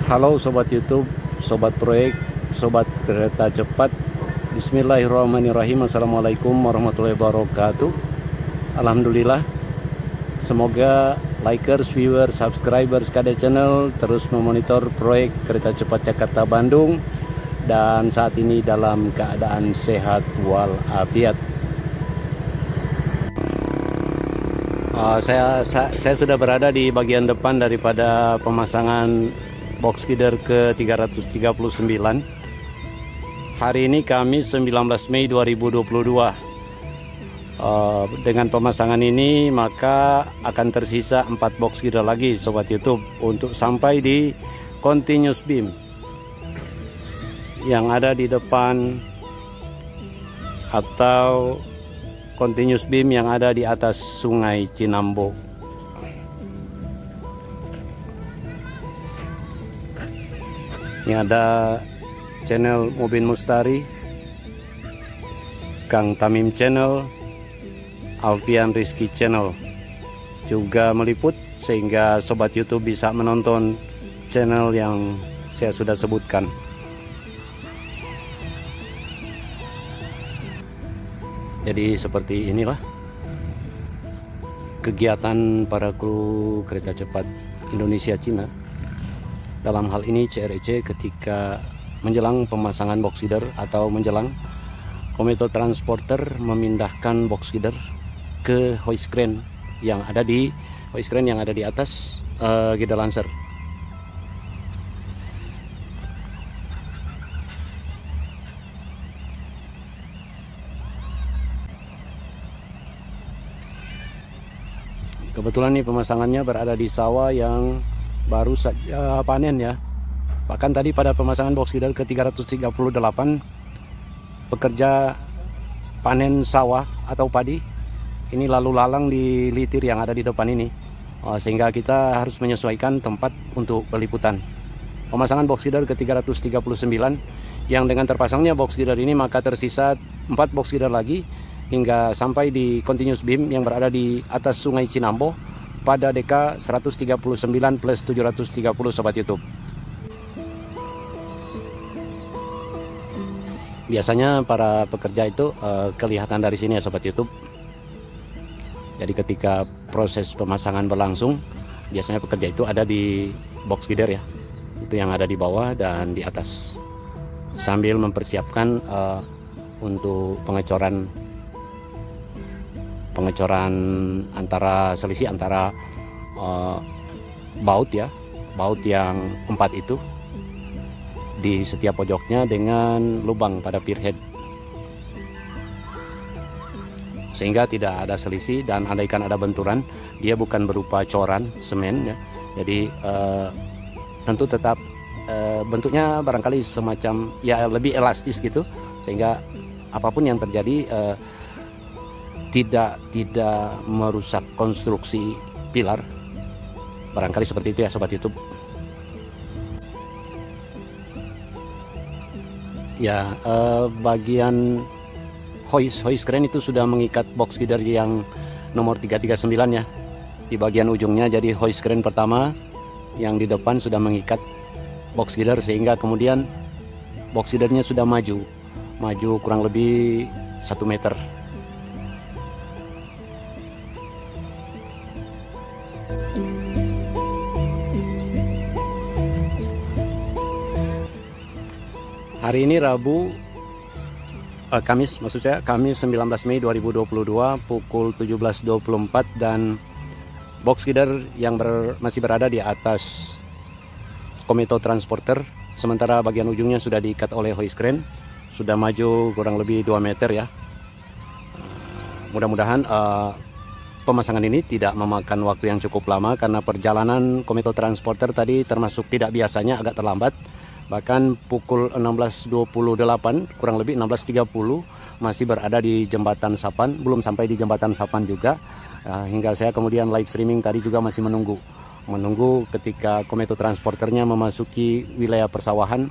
Halo Sobat YouTube, Sobat Proyek, Sobat Kereta Cepat. Bismillahirrahmanirrahim. Assalamualaikum warahmatullahi wabarakatuh. Alhamdulillah, semoga likers, viewers, subscribers KD Channel terus memonitor proyek kereta cepat Jakarta Bandung dan saat ini dalam keadaan sehat walafiat. Saya sudah berada di bagian depan daripada pemasangan box feeder ke 339. Hari ini Kamis 19 Mei 2022. Dengan pemasangan ini maka akan tersisa 4 box feeder lagi Sobat YouTube untuk sampai di continuous beam yang ada di depan atau continuous beam yang ada di atas Sungai Cinambo. Ini ada channel Mubin Mustari, Kang Tamim Channel, Alfian Rizky Channel juga meliput sehingga Sobat YouTube bisa menonton channel yang saya sudah sebutkan. Jadi seperti inilah kegiatan para kru kereta cepat Indonesia Cina. Dalam hal ini CREC ketika menjelang pemasangan box feeder atau menjelang Komuter Transporter memindahkan box feeder ke hoist crane yang ada di atas Gida Lancer. Kebetulan nih pemasangannya berada di sawah yang baru saja panen ya. Bahkan tadi pada pemasangan box feeder ke 338 pekerja panen sawah atau padi ini lalu lalang di litir yang ada di depan ini, sehingga kita harus menyesuaikan tempat untuk peliputan. Pemasangan box feeder ke 339 yang dengan terpasangnya box feeder ini maka tersisa 4 box feeder lagi hingga sampai di continuous beam yang berada di atas Sungai Cinambo pada DK 139 plus 730 Sobat YouTube. Biasanya para pekerja itu kelihatan dari sini ya Sobat YouTube. Jadi ketika proses pemasangan berlangsung, biasanya pekerja itu ada di box feeder ya. Itu yang ada di bawah dan di atas. Sambil mempersiapkan untuk pengecoran antara selisih antara baut yang 4 itu di setiap pojoknya dengan lubang pada pierhead sehingga tidak ada selisih, dan andaikan ada benturan dia bukan berupa coran semen ya. Jadi tentu tetap bentuknya barangkali semacam ya lebih elastis gitu sehingga apapun yang terjadi tidak merusak konstruksi pilar, barangkali seperti itu ya Sobat YouTube. Ya, bagian hoist crane itu sudah mengikat box feeder yang nomor 339 ya di bagian ujungnya. Jadi hoist crane pertama yang di depan sudah mengikat box feeder sehingga kemudian box feedernya sudah maju kurang lebih 1 meter. Hari ini Kamis 19 Mei 2022 pukul 17.24 dan box feeder yang masih berada di atas Komuter Transporter, sementara bagian ujungnya sudah diikat oleh hoist crane, sudah maju kurang lebih 2 meter ya. Mudah-mudahan pemasangan ini tidak memakan waktu yang cukup lama karena perjalanan Komuter Transporter tadi termasuk tidak biasanya agak terlambat. Bahkan pukul 16.28 kurang lebih 16.30 masih berada di Jembatan Sapan, belum sampai di Jembatan Sapan juga, hingga saya kemudian live streaming tadi juga masih menunggu ketika Komuter Transporternya memasuki wilayah persawahan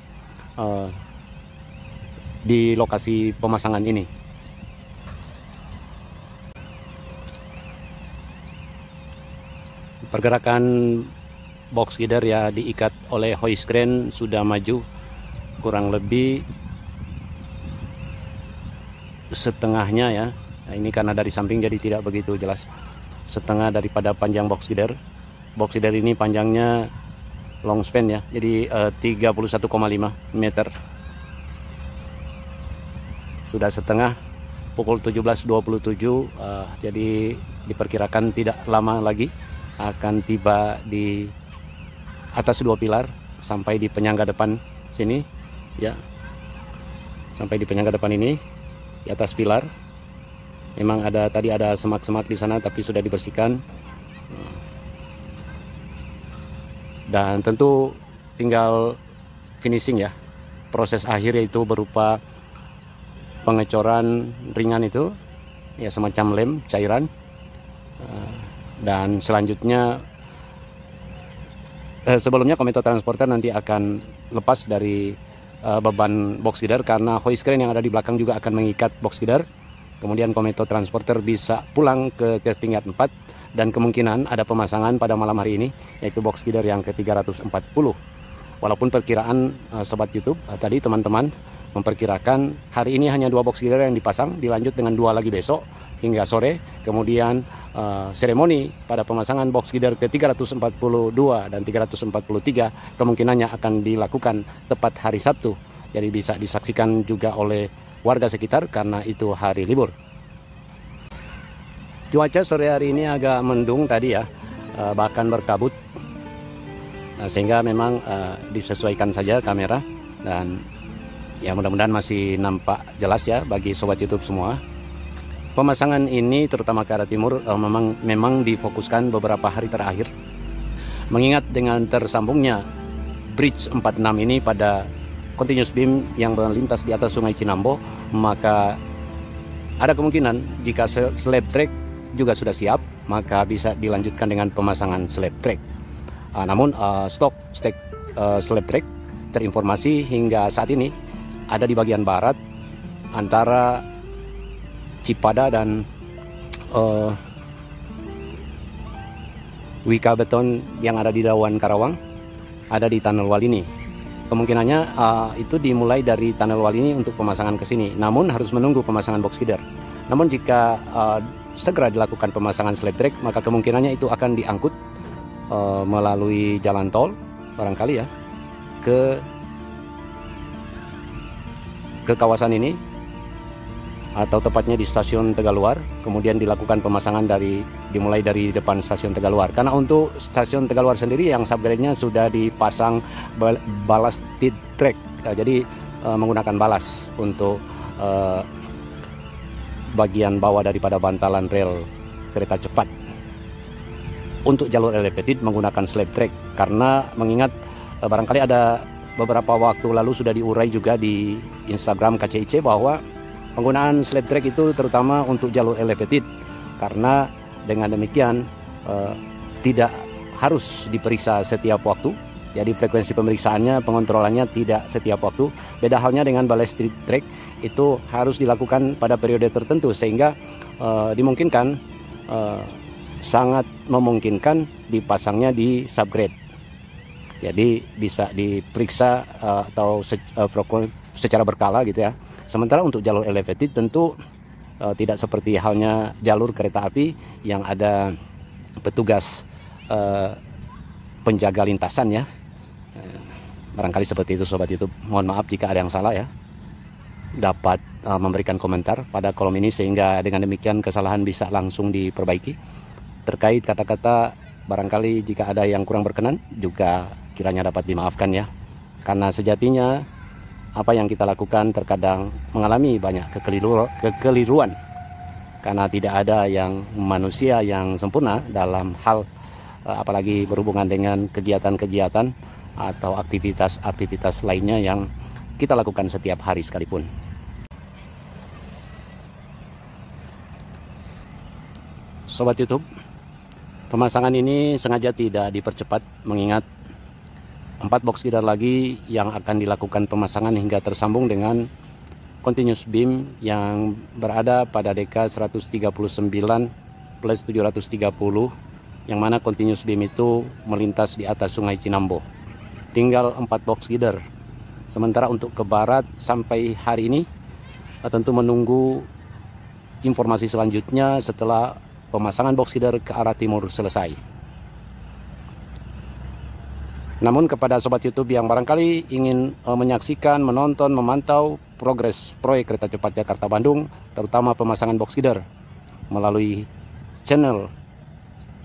di lokasi pemasangan ini. Pergerakan box gider ya diikat oleh hoist crane sudah maju kurang lebih setengahnya ya. Nah, ini karena dari samping jadi tidak begitu jelas. Setengah daripada panjang box gider. Box gider ini panjangnya long span ya, jadi 31,5 meter. Sudah setengah, pukul 17.27, jadi diperkirakan tidak lama lagi akan tiba di atas dua pilar sampai di penyangga depan sini ya. Sampai di penyangga depan ini di atas pilar. Memang tadi ada semak-semak di sana tapi sudah dibersihkan. Dan tentu tinggal finishing ya. Proses akhir yaitu berupa pengecoran ringan itu ya, semacam lem cairan. Dan selanjutnya sebelumnya Kometo Transporter nanti akan lepas dari beban box gider karena hoist crane yang ada di belakang juga akan mengikat box gider. Kemudian Kometo Transporter bisa pulang ke tingkat 4 dan kemungkinan ada pemasangan pada malam hari ini yaitu box gider yang ke-340. Walaupun perkiraan sobat YouTube tadi teman-teman memperkirakan hari ini hanya 2 box gider yang dipasang, dilanjut dengan 2 lagi besok hingga sore. Kemudian seremoni pada pemasangan box gider ke-342 dan 343 kemungkinannya akan dilakukan tepat hari Sabtu. Jadi bisa disaksikan juga oleh warga sekitar karena itu hari libur. Cuaca sore hari ini agak mendung tadi ya, bahkan berkabut. Sehingga memang disesuaikan saja kamera dan ya mudah-mudahan masih nampak jelas ya bagi sobat YouTube semua. Pemasangan ini terutama ke arah timur memang difokuskan beberapa hari terakhir. Mengingat dengan tersambungnya bridge 46 ini pada continuous beam yang melintas di atas Sungai Cinambo, maka ada kemungkinan jika slab track juga sudah siap, maka bisa dilanjutkan dengan pemasangan slab track. Namun stok slab track terinformasi hingga saat ini ada di bagian barat antara Cipada dan Wika Beton yang ada di Dawan Karawang, ada di Tunnel Walini. Kemungkinannya itu dimulai dari Tunnel Walini untuk pemasangan ke sini. Namun harus menunggu pemasangan box gider. Namun jika segera dilakukan pemasangan slab track, maka kemungkinannya itu akan diangkut melalui jalan tol barangkali ya ke kawasan ini, atau tepatnya di stasiun Tegaluar. Kemudian dilakukan pemasangan dimulai dari depan stasiun Tegaluar. Karena untuk stasiun Tegaluar sendiri yang subgrade-nya sudah dipasang ballasted track, jadi menggunakan balas untuk bagian bawah daripada bantalan rel kereta cepat. Untuk jalur elevated menggunakan slab track karena mengingat barangkali ada beberapa waktu lalu sudah diurai juga di Instagram KCIC bahwa penggunaan slab track itu terutama untuk jalur elevated karena dengan demikian tidak harus diperiksa setiap waktu. Jadi frekuensi pemeriksaannya, pengontrolannya tidak setiap waktu. Beda halnya dengan ballasted track, itu harus dilakukan pada periode tertentu sehingga dimungkinkan, sangat memungkinkan dipasangnya di subgrade. Jadi bisa diperiksa atau secara berkala gitu ya. Sementara untuk jalur elevated tentu tidak seperti halnya jalur kereta api yang ada petugas penjaga lintasan ya. Barangkali seperti itu sobat YouTube. Mohon maaf jika ada yang salah ya. Dapat memberikan komentar pada kolom ini sehingga dengan demikian kesalahan bisa langsung diperbaiki. Terkait kata-kata barangkali jika ada yang kurang berkenan juga kiranya dapat dimaafkan ya. Karena sejatinya apa yang kita lakukan terkadang mengalami banyak kekeliruan. Karena tidak ada yang manusia yang sempurna dalam hal apalagi berhubungan dengan kegiatan-kegiatan atau aktivitas-aktivitas lainnya yang kita lakukan setiap hari sekalipun. Sobat YouTube, pemasangan ini sengaja tidak dipercepat mengingat 4 box gider lagi yang akan dilakukan pemasangan hingga tersambung dengan continuous beam yang berada pada deka 139 plus 730 yang mana continuous beam itu melintas di atas Sungai Cinambo. Tinggal 4 box gider. Sementara untuk ke barat sampai hari ini tentu menunggu informasi selanjutnya setelah pemasangan box gider ke arah timur selesai. Namun kepada sobat YouTube yang barangkali ingin menyaksikan, menonton, memantau progres proyek kereta cepat Jakarta-Bandung, terutama pemasangan box gider melalui channel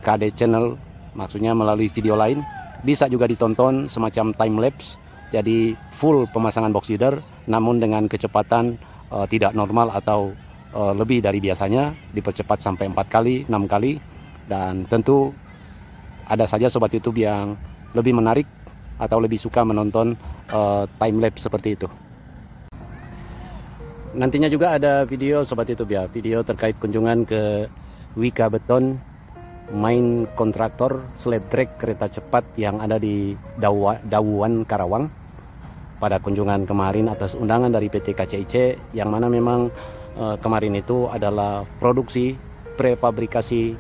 KD Channel, maksudnya melalui video lain, bisa juga ditonton semacam time lapse, jadi full pemasangan box gider namun dengan kecepatan tidak normal atau lebih dari biasanya, dipercepat sampai 4 kali, 6 kali. Dan tentu ada saja sobat YouTube yang lebih menarik atau lebih suka menonton time lapse seperti itu. Nantinya juga ada video sobat YouTube ya, video terkait kunjungan ke Wika Beton, main kontraktor slab track kereta cepat yang ada di Dawuan, Karawang, pada kunjungan kemarin atas undangan dari PT KCIC, yang mana memang kemarin itu adalah produksi prefabrikasi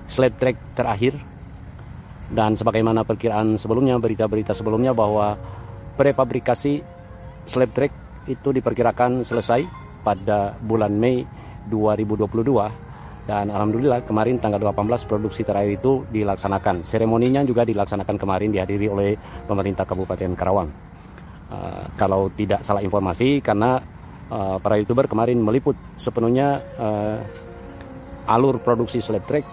slab track terakhir. Dan sebagaimana perkiraan sebelumnya, berita-berita sebelumnya, bahwa prefabrikasi slab track itu diperkirakan selesai pada bulan Mei 2022. Dan alhamdulillah kemarin tanggal 18 produksi terakhir itu dilaksanakan. Seremoninya juga dilaksanakan kemarin, dihadiri oleh pemerintah Kabupaten Karawang. Kalau tidak salah informasi, karena para YouTuber kemarin meliput sepenuhnya alur produksi slab track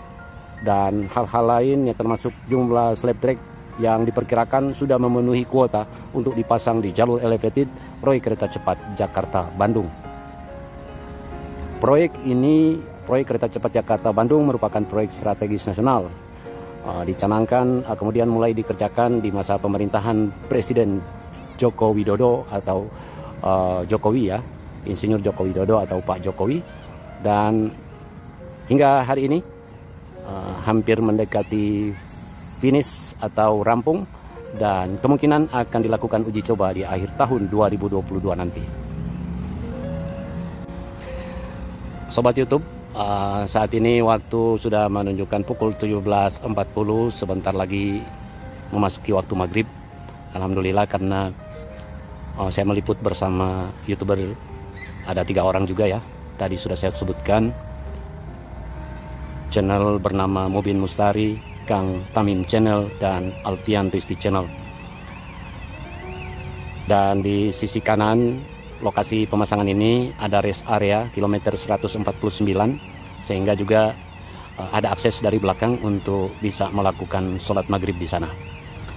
dan hal-hal lain yang termasuk jumlah slab track yang diperkirakan sudah memenuhi kuota untuk dipasang di jalur elevated proyek kereta cepat Jakarta-Bandung. Proyek ini, proyek kereta cepat Jakarta-Bandung, merupakan proyek strategis nasional. Dicanangkan kemudian mulai dikerjakan di masa pemerintahan Presiden Joko Widodo atau Jokowi ya, Insinyur Joko Widodo atau Pak Jokowi. Dan hingga hari ini hampir mendekati finish atau rampung, dan kemungkinan akan dilakukan uji coba di akhir tahun 2022 nanti. Sobat YouTube, saat ini waktu sudah menunjukkan pukul 17.40, sebentar lagi memasuki waktu maghrib. Alhamdulillah, karena saya meliput bersama YouTuber, ada 3 orang juga ya. Tadi sudah saya sebutkan, channel bernama Mubin Mustari, Kang Tamim Channel, dan Alfian Rizky Channel. Dan di sisi kanan lokasi pemasangan ini ada rest area kilometer 149, sehingga juga ada akses dari belakang untuk bisa melakukan sholat maghrib di sana.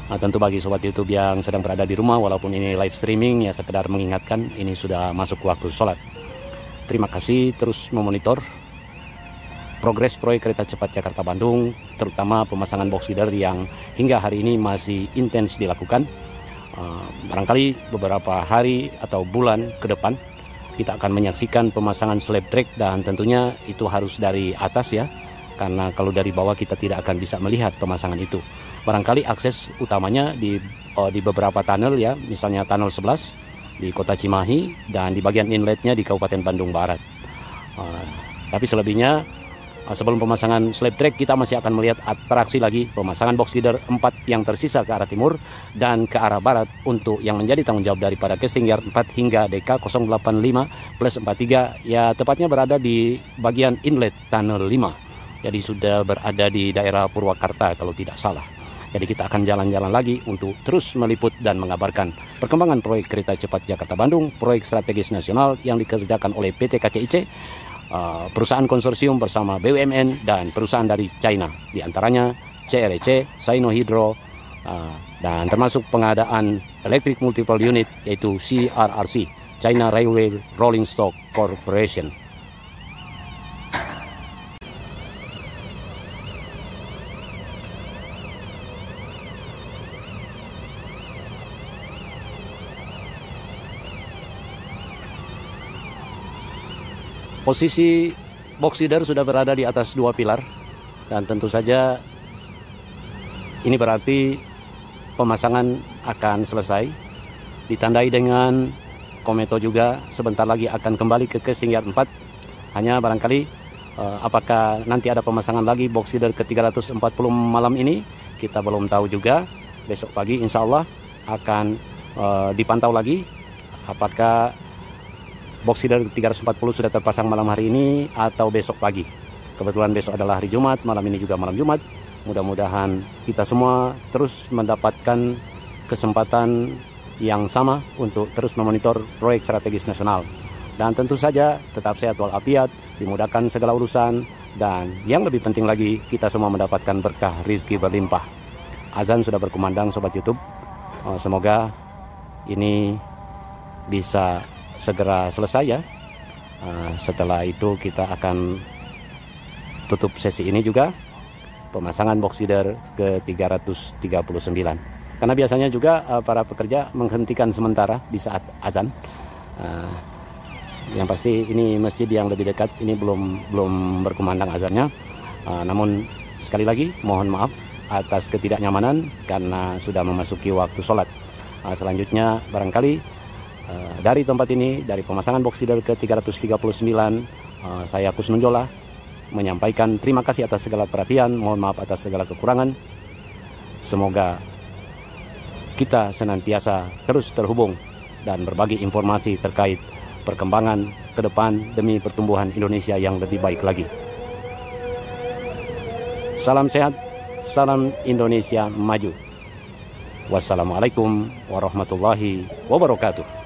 Tentu bagi sobat YouTube yang sedang berada di rumah, walaupun ini live streaming, ya sekedar mengingatkan ini sudah masuk waktu sholat. Terima kasih, terus memonitor progres proyek kereta cepat Jakarta-Bandung, terutama pemasangan box gider yang hingga hari ini masih intens dilakukan. Barangkali beberapa hari atau bulan ke depan kita akan menyaksikan pemasangan slab track, dan tentunya itu harus dari atas ya, karena kalau dari bawah kita tidak akan bisa melihat pemasangan itu. Barangkali akses utamanya di beberapa tunnel ya, misalnya tunnel 11 di Kota Cimahi dan di bagian inletnya di Kabupaten Bandung Barat. Tapi selebihnya, sebelum pemasangan slab track, kita masih akan melihat atraksi lagi pemasangan box gider 4 yang tersisa ke arah timur dan ke arah barat, untuk yang menjadi tanggung jawab daripada casting yard 4 hingga DK 085+43, ya tepatnya berada di bagian inlet tunnel 5. Jadi sudah berada di daerah Purwakarta kalau tidak salah. Jadi kita akan jalan-jalan lagi untuk terus meliput dan mengabarkan perkembangan proyek kereta cepat Jakarta-Bandung, proyek strategis nasional yang dikerjakan oleh PT KCIC, perusahaan konsorsium bersama BUMN dan perusahaan dari China, diantaranya CREC, Sino Hydro, dan termasuk pengadaan Electric Multiple Unit, yaitu CRRC, China Railway Rolling Stock Corporation. Posisi box gider sudah berada di atas 2 pilar, dan tentu saja ini berarti pemasangan akan selesai. Ditandai dengan kometo juga sebentar lagi akan kembali ke casting yard 4. Hanya barangkali Apakah nanti ada pemasangan lagi box feeder ke 340 malam ini, kita belum tahu juga. Besok pagi insya Allah akan dipantau lagi apakah box feeder 340 sudah terpasang malam hari ini atau besok pagi. Kebetulan besok adalah hari Jumat, malam ini juga malam Jumat. Mudah-mudahan kita semua terus mendapatkan kesempatan yang sama untuk terus memonitor proyek strategis nasional. Dan tentu saja tetap sehat walafiat, dimudahkan segala urusan, dan yang lebih penting lagi kita semua mendapatkan berkah rizki berlimpah. Azan sudah berkumandang sobat YouTube. Semoga ini bisa segera selesai ya. Setelah itu kita akan tutup sesi ini juga pemasangan box feeder ke 339. Karena biasanya juga para pekerja menghentikan sementara di saat azan. Yang pasti ini masjid yang lebih dekat ini belum berkumandang azannya. Namun sekali lagi mohon maaf atas ketidaknyamanan karena sudah memasuki waktu sholat. Selanjutnya barangkali dari tempat ini, dari pemasangan box feeder ke 339, saya Kusnun Jola menyampaikan terima kasih atas segala perhatian, mohon maaf atas segala kekurangan. Semoga kita senantiasa terus terhubung dan berbagi informasi terkait perkembangan ke depan demi pertumbuhan Indonesia yang lebih baik lagi. Salam sehat, salam Indonesia maju. Wassalamualaikum warahmatullahi wabarakatuh.